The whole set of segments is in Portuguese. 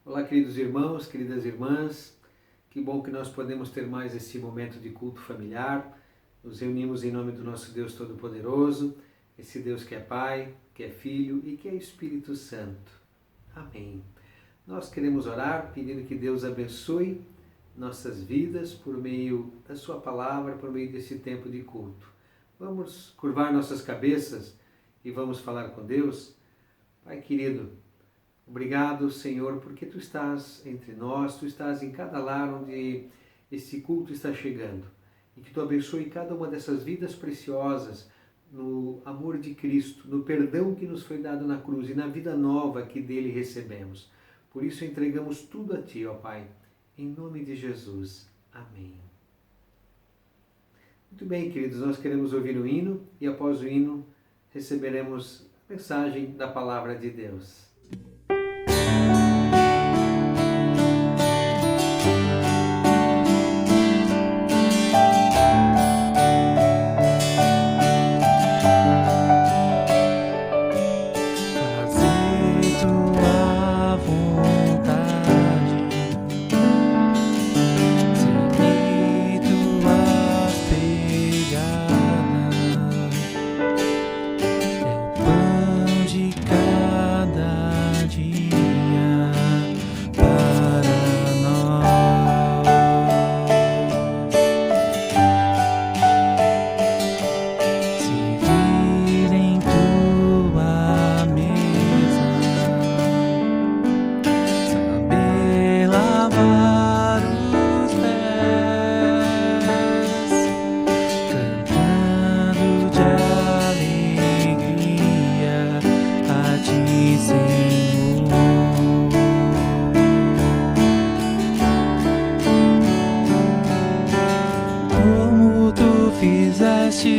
Olá, queridos irmãos, queridas irmãs, que bom que nós podemos ter mais esse momento de culto familiar. Nos reunimos em nome do nosso Deus Todo-Poderoso, esse Deus que é Pai, que é Filho e que é Espírito Santo. Amém. Nós queremos orar pedindo que Deus abençoe nossas vidas por meio da sua palavra, por meio desse tempo de culto. Vamos curvar nossas cabeças e vamos falar com Deus. Pai querido, obrigado, Senhor, porque Tu estás entre nós, Tu estás em cada lar onde esse culto está chegando. E que Tu abençoe cada uma dessas vidas preciosas no amor de Cristo, no perdão que nos foi dado na cruz e na vida nova que dele recebemos. Por isso entregamos tudo a Ti, ó Pai, em nome de Jesus. Amém. Muito bem, queridos, nós queremos ouvir o hino e após o hino receberemos a mensagem da Palavra de Deus.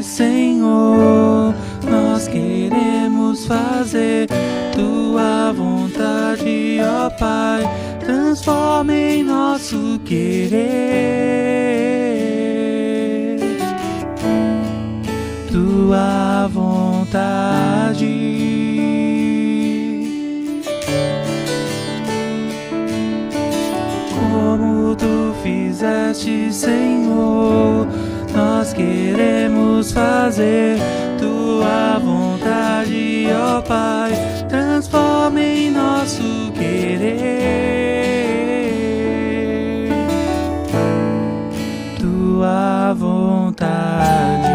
Senhor, nós queremos fazer Tua vontade, ó Pai, transforma em nosso querer Tua vontade. Como Tu fizeste, Senhor, nós queremos fazer Tua vontade, ó Pai, transforma em nosso querer Tua vontade.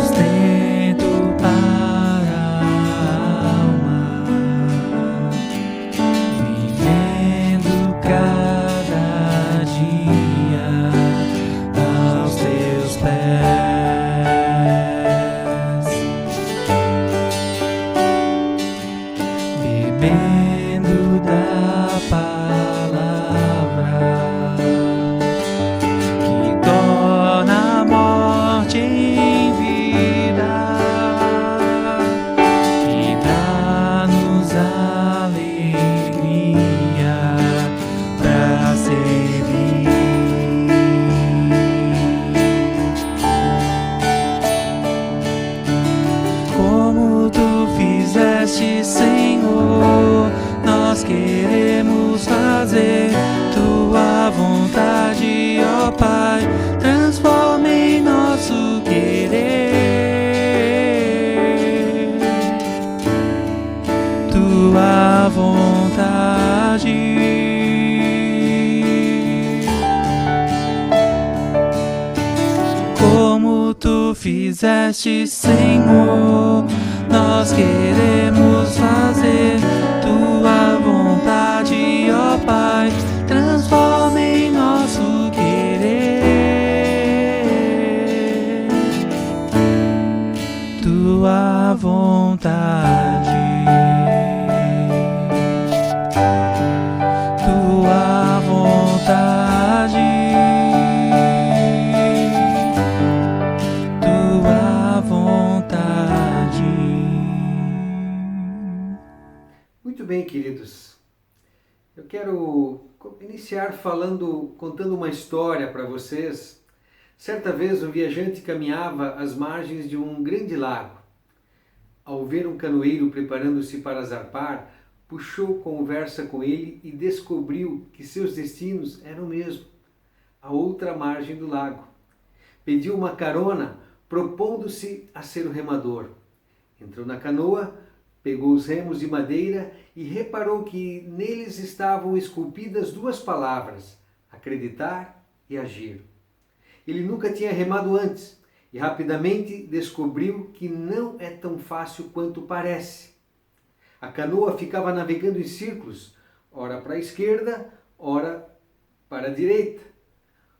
Sustento para a alma, vivendo cada dia aos Teus pés, bebendo da palavra em vida e dá-nos alegria pra servir. Como Tu fizeste, Senhor, nós queremos fazer Tua vontade, ó Pai, transforma em nosso querer Tua vontade. Como Tu fizeste, Senhor, nós queremos fazer Tua vontade, ó Pai, transforma em nosso querer Tua vontade. Tua vontade. Tua vontade. bem, queridos. Eu quero iniciar contando uma história para vocês. Certa vez um viajante caminhava às margens de um grande lago. Ao ver um canoeiro preparando-se para zarpar, puxou conversa com ele e descobriu que seus destinos eram o mesmo, a outra margem do lago. Pediu uma carona, propondo-se a ser o remador. Entrou na canoa, pegou os remos de madeira e reparou que neles estavam esculpidas duas palavras: acreditar e agir. Ele nunca tinha remado antes e rapidamente descobriu que não é tão fácil quanto parece. A canoa ficava navegando em círculos, ora para a esquerda, ora para a direita.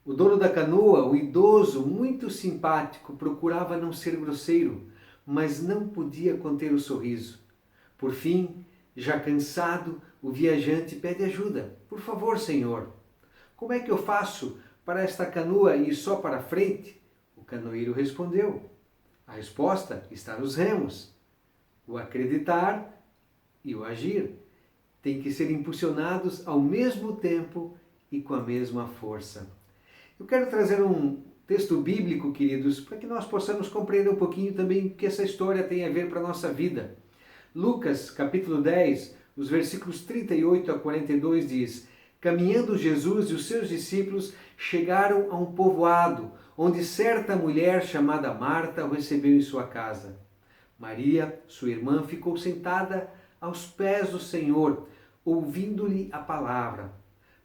O dono da canoa, um idoso muito simpático, procurava não ser grosseiro, mas não podia conter o sorriso. Por fim, já cansado, o viajante pede ajuda. Por favor, senhor, como é que eu faço para esta canoa ir só para frente? O canoeiro respondeu: a resposta está nos remos. O acreditar e o agir têm que ser impulsionados ao mesmo tempo e com a mesma força. Eu quero trazer um texto bíblico, queridos, para que nós possamos compreender um pouquinho também o que essa história tem a ver para a nossa vida. Lucas, capítulo 10, os versículos 38 a 42 diz: caminhando Jesus e os seus discípulos chegaram a um povoado, onde certa mulher chamada Marta o recebeu em sua casa. Maria, sua irmã, ficou sentada aos pés do Senhor, ouvindo-lhe a palavra.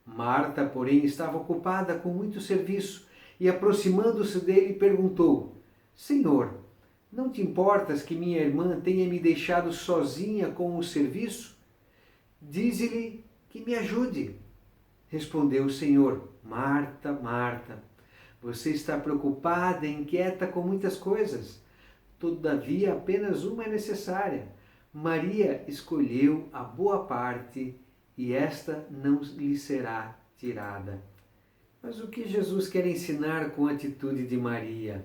Marta, porém, estava ocupada com muito serviço e, aproximando-se dele, perguntou: Senhor, não te importas que minha irmã tenha me deixado sozinha com o serviço? Dize-lhe que me ajude. Respondeu o Senhor: Marta, Marta, você está preocupada e inquieta com muitas coisas. Todavia, apenas uma é necessária. Maria escolheu a boa parte e esta não lhe será tirada. Mas o que Jesus quer ensinar com a atitude de Maria?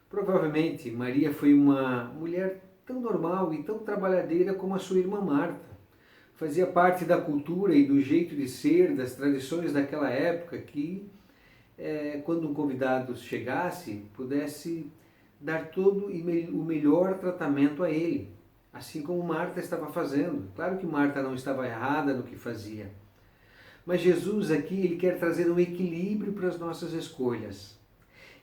Provavelmente Maria foi uma mulher tão normal e tão trabalhadeira como a sua irmã Marta. Fazia parte da cultura e do jeito de ser, das tradições daquela época, que quando um convidado chegasse, pudesse dar todo o melhor tratamento a ele, assim como Marta estava fazendo. Claro que Marta não estava errada no que fazia, mas Jesus aqui ele quer trazer um equilíbrio para as nossas escolhas.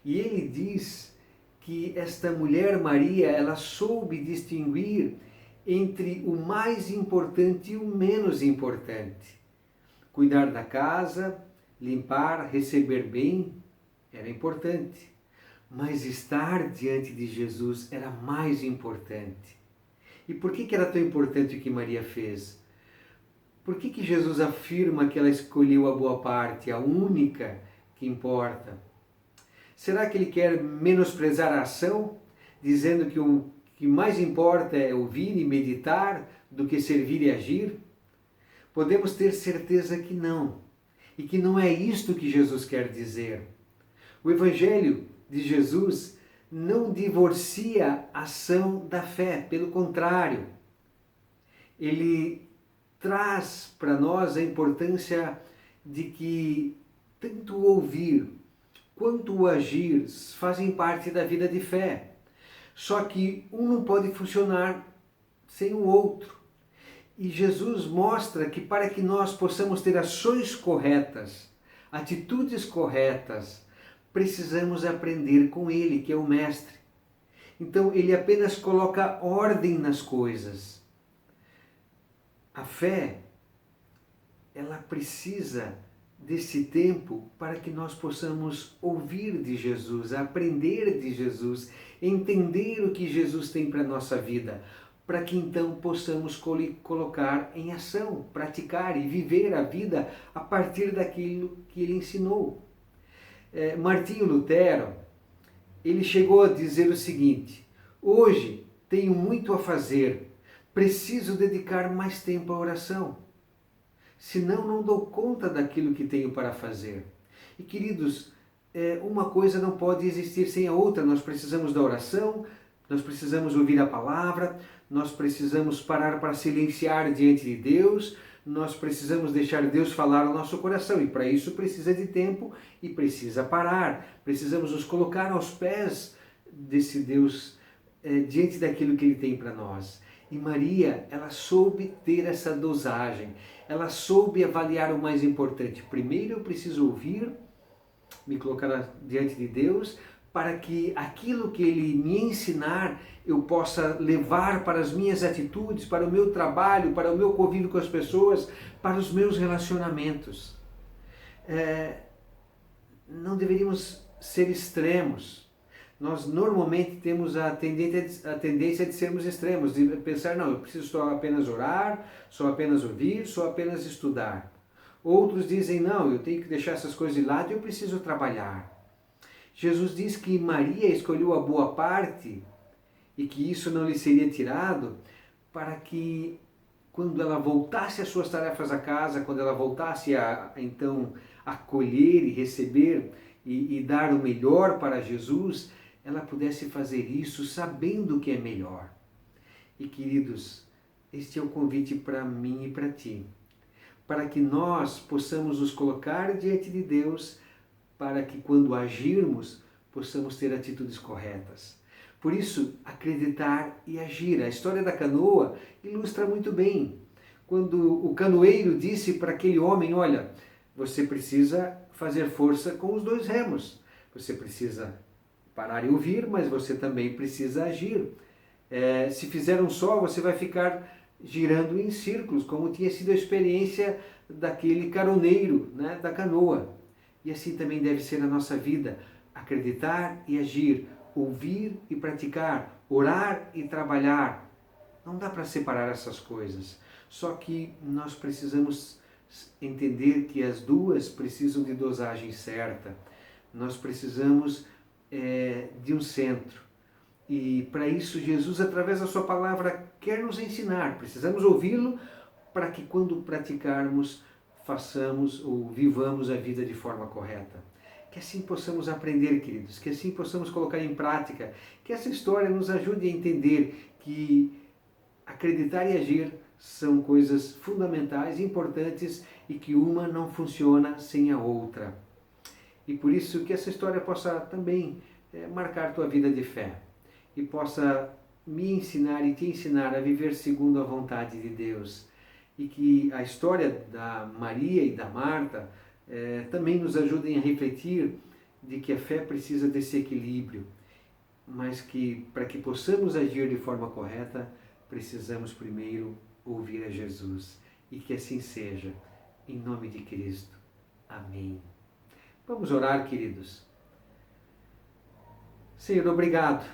E ele diz que esta mulher Maria, ela soube distinguir entre o mais importante e o menos importante. Cuidar da casa, limpar, receber bem, era importante. Mas estar diante de Jesus era mais importante. E por que era tão importante o que Maria fez? Por que Jesus afirma que ela escolheu a boa parte, a única que importa? Será que ele quer menosprezar a ação, dizendo que o que mais importa é ouvir e meditar do que servir e agir? Podemos ter certeza que não, e que não é isto que Jesus quer dizer. O Evangelho de Jesus não divorcia a ação da fé, pelo contrário, ele traz para nós a importância de que tanto o ouvir quanto o agir fazem parte da vida de fé. Só que um não pode funcionar sem o outro. E Jesus mostra que para que nós possamos ter ações corretas, atitudes corretas, precisamos aprender com Ele, que é o Mestre. Então, Ele apenas coloca ordem nas coisas. A fé, ela precisa desse tempo para que nós possamos ouvir de Jesus, aprender de Jesus, entender o que Jesus tem para a nossa vida, para que então possamos colocar em ação, praticar e viver a vida a partir daquilo que Ele ensinou. Martinho Lutero, ele chegou a dizer o seguinte: hoje tenho muito a fazer, preciso dedicar mais tempo à oração, senão não dou conta daquilo que tenho para fazer. E queridos, uma coisa não pode existir sem a outra. Nós precisamos da oração, Nós precisamos ouvir a palavra, nós precisamos parar para silenciar diante de Deus, nós precisamos deixar Deus falar ao nosso coração, e para isso precisa de tempo e precisa parar. Precisamos nos colocar aos pés desse Deus, diante daquilo que Ele tem para nós. E Maria, ela soube ter essa dosagem, ela soube avaliar o mais importante. Primeiro eu preciso ouvir, me colocar diante de Deus, para que aquilo que Ele me ensinar, eu possa levar para as minhas atitudes, para o meu trabalho, para o meu convívio com as pessoas, para os meus relacionamentos. Não deveríamos ser extremos. Nós normalmente temos a tendência de sermos extremos, de pensar, não, eu preciso só apenas orar, só apenas ouvir, só apenas estudar. Outros dizem, não, eu tenho que deixar essas coisas de lado e eu preciso trabalhar. Jesus diz que Maria escolheu a boa parte e que isso não lhe seria tirado, para que quando ela voltasse às suas tarefas à casa, quando ela voltasse a então acolher e receber e dar o melhor para Jesus, ela pudesse fazer isso sabendo o que é melhor. E queridos, este é o convite para mim e para ti, para que nós possamos nos colocar diante de Deus, para que quando agirmos, possamos ter atitudes corretas. Por isso, acreditar e agir. A história da canoa ilustra muito bem. Quando o canoeiro disse para aquele homem, olha, você precisa fazer força com os 2 remos. Você precisa parar e ouvir, mas você também precisa agir. Se fizer um só, você vai ficar girando em círculos, como tinha sido a experiência daquele caroneiro, né, da canoa. E assim também deve ser a nossa vida, acreditar e agir, ouvir e praticar, orar e trabalhar. Não dá para separar essas coisas, só que nós precisamos entender que as duas precisam de dosagem certa. Nós precisamos de um centro. E para isso Jesus, através da sua palavra, quer nos ensinar. Precisamos ouvi-lo para que quando praticarmos, façamos ou vivamos a vida de forma correta. Que assim possamos aprender, queridos, que assim possamos colocar em prática, que essa história nos ajude a entender que acreditar e agir são coisas fundamentais, importantes, e que uma não funciona sem a outra. E por isso que essa história possa também marcar tua vida de fé e possa me ensinar e te ensinar a viver segundo a vontade de Deus. E que a história da Maria e da Marta também nos ajudem a refletir de que a fé precisa desse equilíbrio, mas que para que possamos agir de forma correta, precisamos primeiro ouvir a Jesus. E que assim seja, em nome de Cristo. Amém. Vamos orar, queridos. Senhor, obrigado,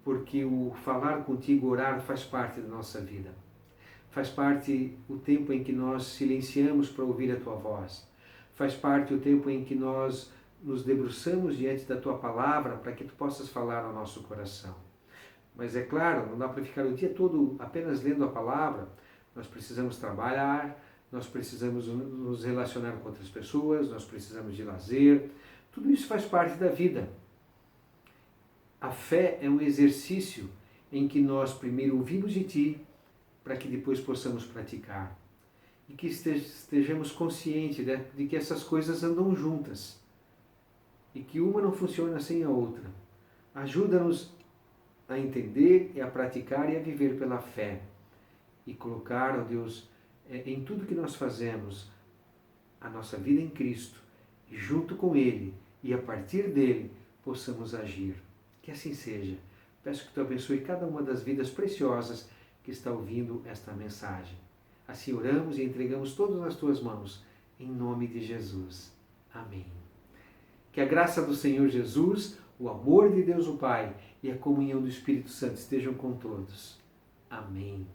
porque o falar contigo, orar, faz parte da nossa vida. Faz parte o tempo em que nós silenciamos para ouvir a Tua voz. Faz parte o tempo em que nós nos debruçamos diante da Tua palavra para que Tu possas falar ao nosso coração. Mas é claro, não dá para ficar o dia todo apenas lendo a palavra. Nós precisamos trabalhar, nós precisamos nos relacionar com outras pessoas, nós precisamos de lazer. Tudo isso faz parte da vida. A fé é um exercício em que nós primeiro ouvimos de Ti, para que depois possamos praticar. E que estejamos conscientes de que essas coisas andam juntas. E que uma não funciona sem a outra. Ajuda-nos a entender e a praticar e a viver pela fé. E colocar, ó Deus, em tudo que nós fazemos, a nossa vida em Cristo. E junto com Ele, e a partir dele, possamos agir. Que assim seja. Peço que Tu abençoe cada uma das vidas preciosas que está ouvindo esta mensagem. Assim oramos e entregamos todas nas Tuas mãos, em nome de Jesus. Amém. Que a graça do Senhor Jesus, o amor de Deus o Pai e a comunhão do Espírito Santo estejam com todos. Amém.